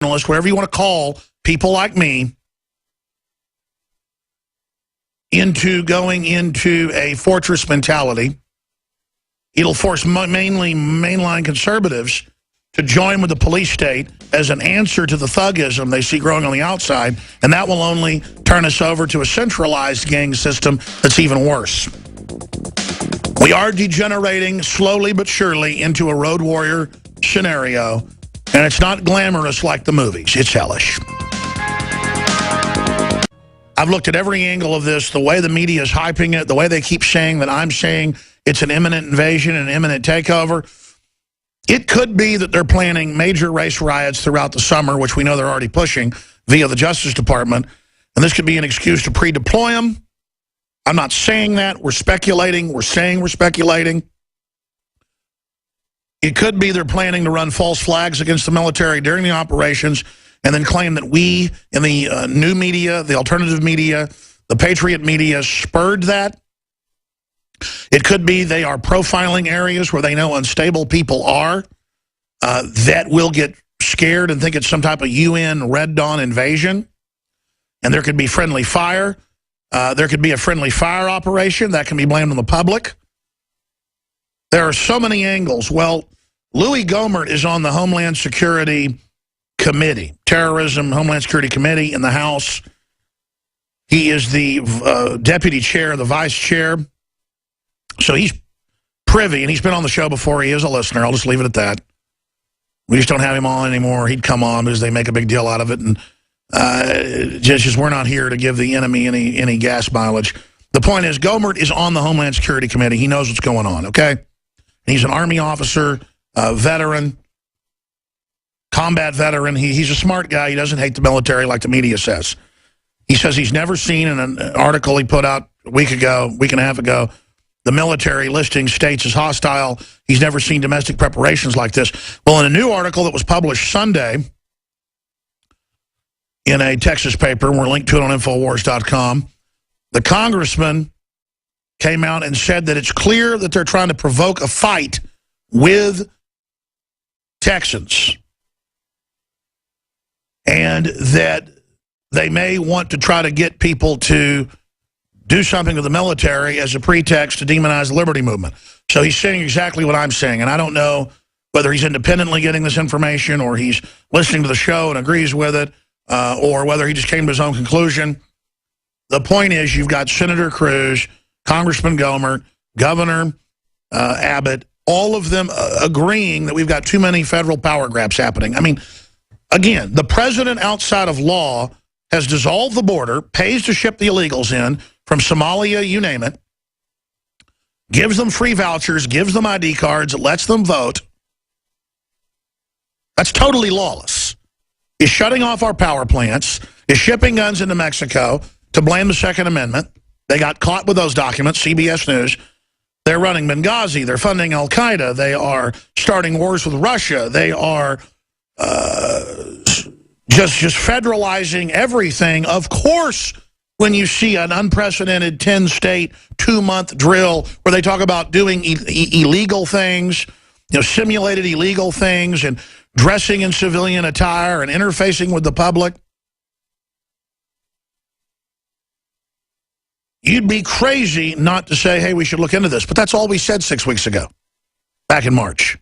journalists, whatever you want to call people like me, into going into a fortress mentality. It'll force mainly mainline conservatives to join with the police state as an answer to the thuggism they see growing on the outside, and that will only turn us over to a centralized gang system that's even worse. We are degenerating slowly but surely into a road warrior scenario, and it's not glamorous like the movies. It's hellish. I've looked at every angle of this, the way the media is hyping it, the way they keep saying that I'm saying it's an imminent invasion, an imminent takeover. It could be that they're planning major race riots throughout the summer, which we know they're already pushing via the Justice Department, and this could be an excuse to pre-deploy them. I'm not saying that. We're speculating. We're saying we're speculating. It could be they're planning to run false flags against the military during the operations and then claim that we in the new media, the alternative media, the patriot media spurred that. It could be they are profiling areas where they know unstable people are that will get scared and think it's some type of UN Red Dawn invasion. And there could be friendly fire. There could be a friendly fire operation that can be blamed on the public. There are so many angles. Well, Louis Gohmert is on the Homeland Security Committee, Terrorism Homeland Security Committee in the House. He is the deputy chair, the vice chair. So he's privy, and he's been on the show before. He is a listener. I'll just leave it at that. We just don't have him on anymore. He'd come on because they make a big deal out of it, and just we're not here to give the enemy any gas mileage. The point is, Gohmert is on the Homeland Security Committee. He knows what's going on, okay? He's an Army officer, veteran, combat veteran. He's a smart guy. He doesn't hate the military like the media says. He says he's never seen in an article he put out a week and a half ago, the military listing states as hostile. He's never seen domestic preparations like this. Well, in a new article that was published Sunday in a Texas paper, and we're linked to it on Infowars.com, the congressman came out and said that it's clear that they're trying to provoke a fight with Texans, and that they may want to try to get people to do something to the military as a pretext to demonize the liberty movement. So he's saying exactly what I'm saying, and I don't know whether he's independently getting this information or he's listening to the show and agrees with it, or whether he just came to his own conclusion. The point is, you've got Senator Cruz, Congressman Gohmert, Governor Abbott, all of them agreeing that we've got too many federal power grabs happening. I mean, again, the president outside of law has dissolved the border, pays to ship the illegals in from Somalia, you name it, gives them free vouchers, gives them ID cards, lets them vote. That's totally lawless. Is shutting off our power plants, is shipping guns into Mexico to blame the Second Amendment. They got caught with those documents, CBS News. They're running Benghazi. They're funding Al-Qaeda. They are starting wars with Russia. They are just federalizing everything. Of course, when you see an unprecedented 10-state, 2-month drill where they talk about doing illegal things, simulated illegal things, and dressing in civilian attire and interfacing with the public, you'd be crazy not to say, hey, we should look into this. But that's all we said 6 weeks ago, back in March.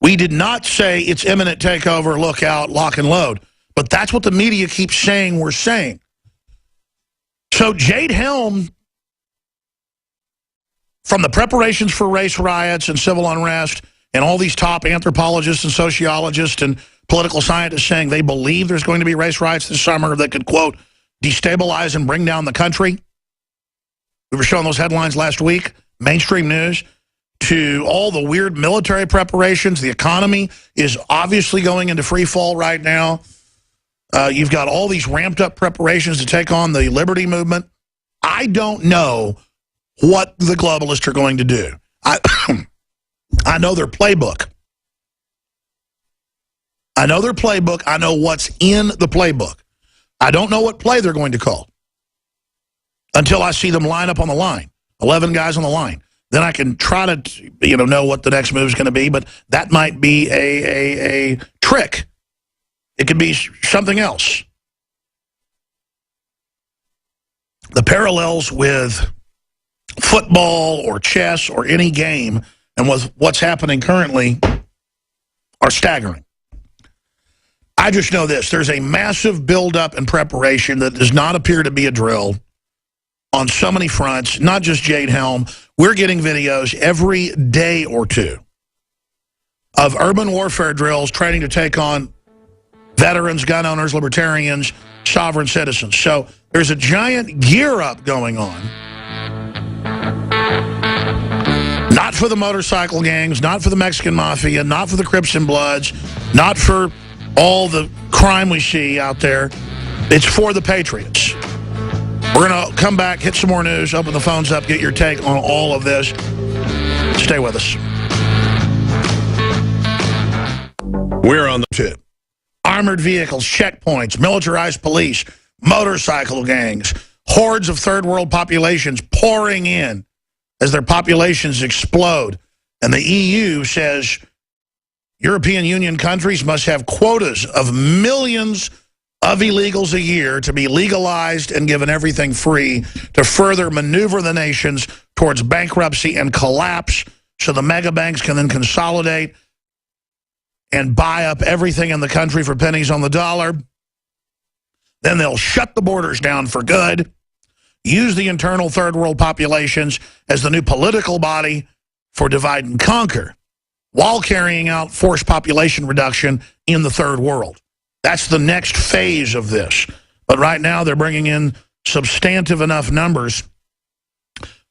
We did not say it's imminent takeover, look out, lock and load. But that's what the media keeps saying we're saying. So Jade Helm, from the preparations for race riots and civil unrest, and all these top anthropologists and sociologists and political scientists saying they believe there's going to be race riots this summer that could, quote, destabilize and bring down the country. We were showing those headlines last week, mainstream news, to all the weird military preparations. The economy is obviously going into free fall right now. You've got all these ramped up preparations to take on the liberty movement. I don't know what the globalists are going to do. I know their playbook. I know their playbook. I know what's in the playbook. I don't know what play they're going to call until I see them line up on the line. 11 guys on the line. then I can try to, know what the next move is going to be. But that might be a trick. It could be something else. The parallels with football or chess or any game and with what's happening currently are staggering. I just know this. There's a massive buildup and preparation that does not appear to be a drill on so many fronts, not just Jade Helm. We're getting videos every day or two of urban warfare drills training to take on veterans, gun owners, libertarians, sovereign citizens. So there's a giant gear up going on. Not for the motorcycle gangs, not for the Mexican mafia, not for the Crips and Bloods, not for all the crime we see out there. It's for the patriots. We're going to come back, hit some more news, open the phones up, get your take on all of this. Stay with us. We're on the two. Armored vehicles, checkpoints, militarized police, motorcycle gangs, hordes of third world populations pouring in as their populations explode. And the EU says European Union countries must have quotas of millions of illegals a year to be legalized and given everything free to further maneuver the nations towards bankruptcy and collapse so the mega banks can then consolidate and buy up everything in the country for pennies on the dollar. Then they'll shut the borders down for good, use the internal third world populations as the new political body for divide and conquer, while carrying out forced population reduction in the third world. That's the next phase of this. But right now they're bringing in substantive enough numbers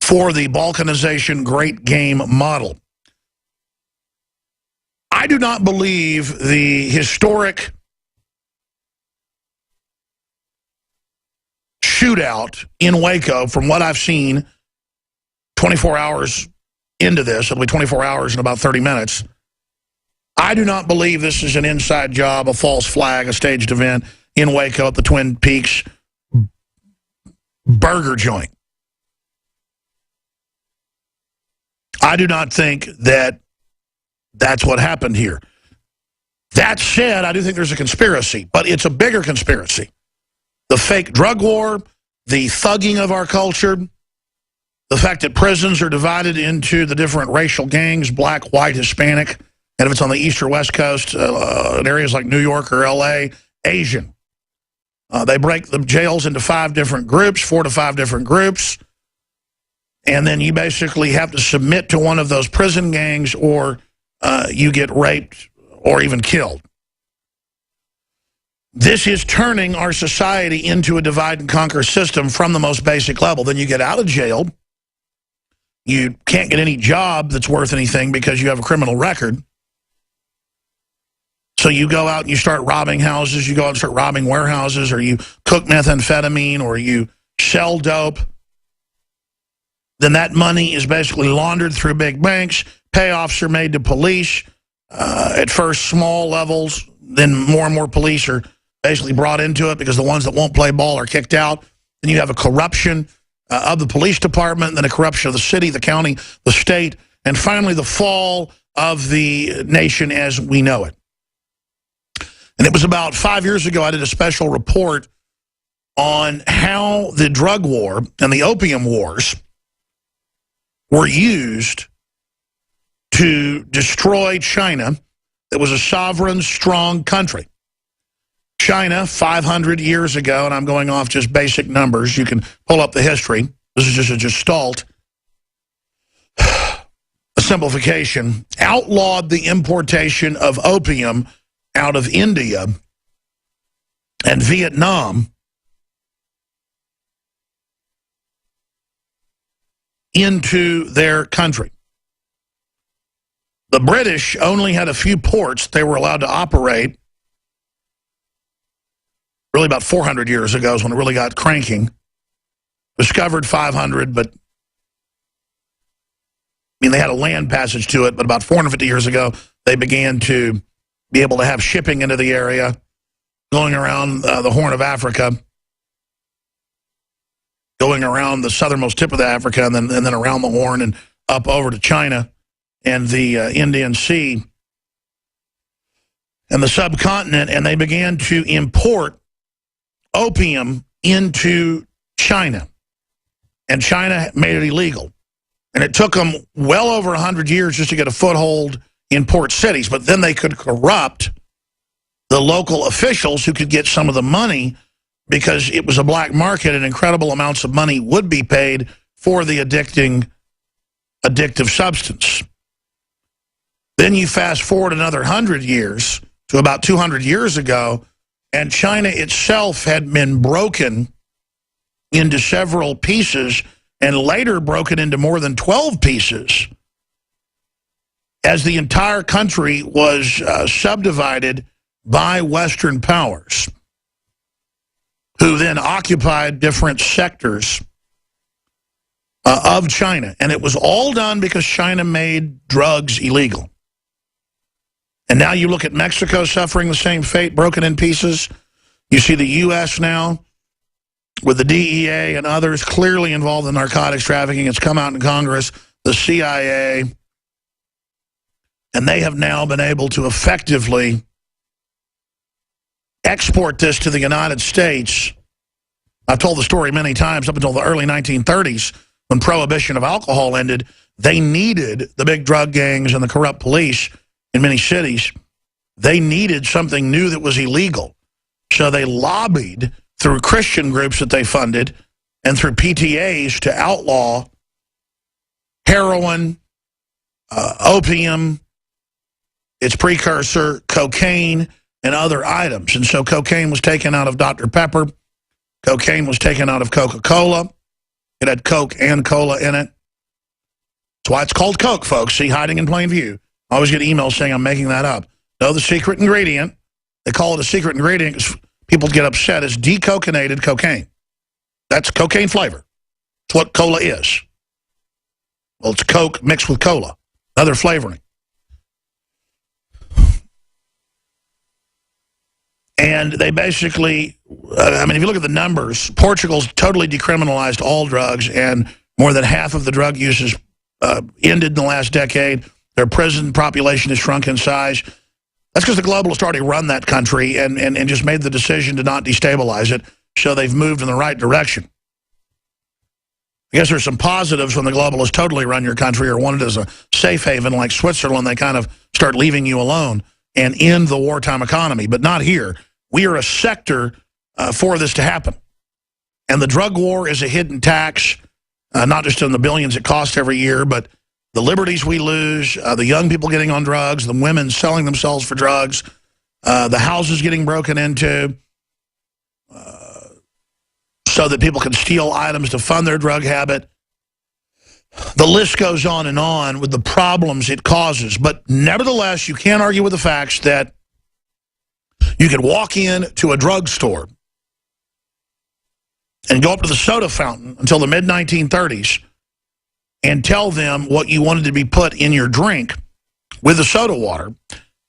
for the balkanization great game model. I do not believe the historic shootout in Waco, from what I've seen, 24 hours into this, it'll be 24 hours in about 30 minutes. I do not believe this is an inside job, a false flag, a staged event in Waco at the Twin Peaks burger joint. I do not think that that's what happened here. That said, I do think there's a conspiracy, but it's a bigger conspiracy. The fake drug war, the thugging of our culture, the fact that prisons are divided into the different racial gangs, black, white, Hispanic, and if it's on the east or west coast, in areas like New York or L.A., Asian. They break the jails into 5 different groups, 4 to 5 different groups, and then you basically have to submit to one of those prison gangs or you get raped or even killed. This is turning our society into a divide and conquer system from the most basic level. Then you get out of jail. You can't get any job that's worth anything because you have a criminal record. So you go out and you start robbing houses. You go out and start robbing warehouses, or you cook methamphetamine, or you sell dope. Then that money is basically laundered through big banks. Payoffs are made to police, at first small levels. Then more and more police are basically brought into it because the ones that won't play ball are kicked out. Then you have a corruption of the police department, then a corruption of the city, the county, the state, and finally the fall of the nation as we know it. And it was about 5 years ago I did a special report on how the drug war and the opium wars were used to destroy China that was a sovereign, strong country. China, 500 years ago, and I'm going off just basic numbers. You can pull up the history. This is just a gestalt. A simplification. Outlawed the importation of opium out of India and Vietnam into their country. The British only had a few ports they were allowed to operate. Really about 400 years ago is when it really got cranking. Discovered 500, but I mean, they had a land passage to it, but about 450 years ago, they began to be able to have shipping into the area, going around the Horn of Africa, going around the southernmost tip of Africa, and then around the Horn, and up over to China and the Indian Sea and the subcontinent, and they began to import opium into China. And China made it illegal. And it took them well over 100 years just to get a foothold in port cities. But then they could corrupt the local officials who could get some of the money because it was a black market and incredible amounts of money would be paid for the addictive substance. Then you fast forward another 100 years to about 200 years ago, and China itself had been broken into several pieces and later broken into more than 12 pieces as the entire country was subdivided by Western powers, who then occupied different sectors of China. And it was all done because China made drugs illegal. And now you look at Mexico suffering the same fate, broken in pieces. You see the U.S. now with the DEA and others clearly involved in narcotics trafficking. It's come out in Congress, the CIA, and they have now been able to effectively export this to the United States. I've told the story many times. Up until the early 1930s, when prohibition of alcohol ended, they needed the big drug gangs and the corrupt police in many cities. They needed something new that was illegal. So they lobbied through Christian groups that they funded and through PTAs to outlaw heroin, opium, its precursor, cocaine, and other items. And so cocaine was taken out of Dr. Pepper. Cocaine was taken out of Coca-Cola. It had Coke and cola in it. That's why it's called Coke, folks. See, hiding in plain view. I always get emails saying I'm making that up. No, the secret ingredient, they call it a secret ingredient because people get upset, is decocainated cocaine. That's cocaine flavor. It's what cola is. Well, it's Coke mixed with cola, other flavoring. And they basically, I mean, if you look at the numbers, Portugal's totally decriminalized all drugs, and more than half of the drug uses ended in the last decade. Their prison population has shrunk in size. That's because the globalists already run that country and just made the decision to not destabilize it, so they've moved in the right direction. I guess there's some positives when the globalists totally run your country or want it as a safe haven like Switzerland. They kind of start leaving you alone and end the wartime economy, but not here. We are a sector for this to happen. And the drug war is a hidden tax, not just in the billions it costs every year, but the liberties we lose, the young people getting on drugs, the women selling themselves for drugs, the houses getting broken into so that people can steal items to fund their drug habit. The list goes on with the problems it causes. But nevertheless, you can't argue with the facts that you could walk in to a drugstore and go up to the soda fountain until the mid-1930s and tell them what you wanted to be put in your drink with the soda water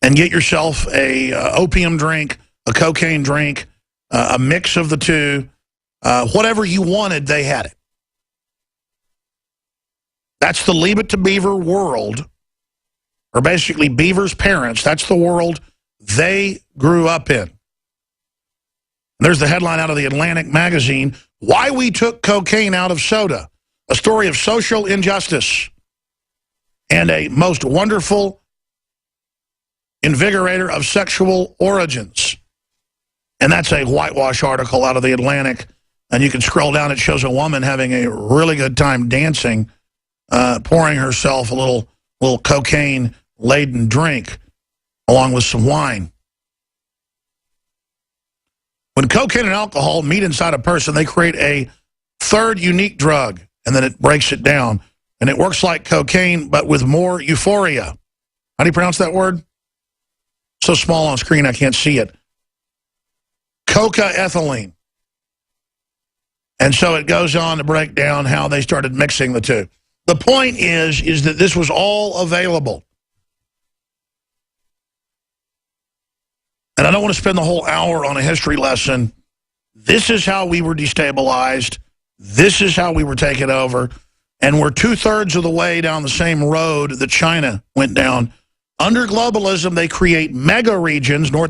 and get yourself a opium drink, a cocaine drink, a mix of the two. Whatever you wanted, they had it. That's the Leave It to Beaver world, or basically Beaver's parents. That's the world they grew up in. And there's the headline out of the Atlantic magazine, Why We Took Cocaine Out of Soda, a story of social injustice and a most wonderful invigorator of sexual origins. And that's a whitewash article out of the Atlantic. And you can scroll down, it shows a woman having a really good time dancing, pouring herself a little cocaine-laden drink along with some wine. When cocaine and alcohol meet inside a person, they create a third unique drug, and then it breaks it down. And it works like cocaine, but with more euphoria. How do you pronounce that word? So small on screen, I can't see it. Coca-ethylene. And so it goes on to break down how they started mixing the two. The point is that this was all available. And I don't want to spend the whole hour on a history lesson. This is how we were destabilized. This is how we were taken over. and we're 2/3 of the way down the same road that China went down. Under globalism, they create mega regions, North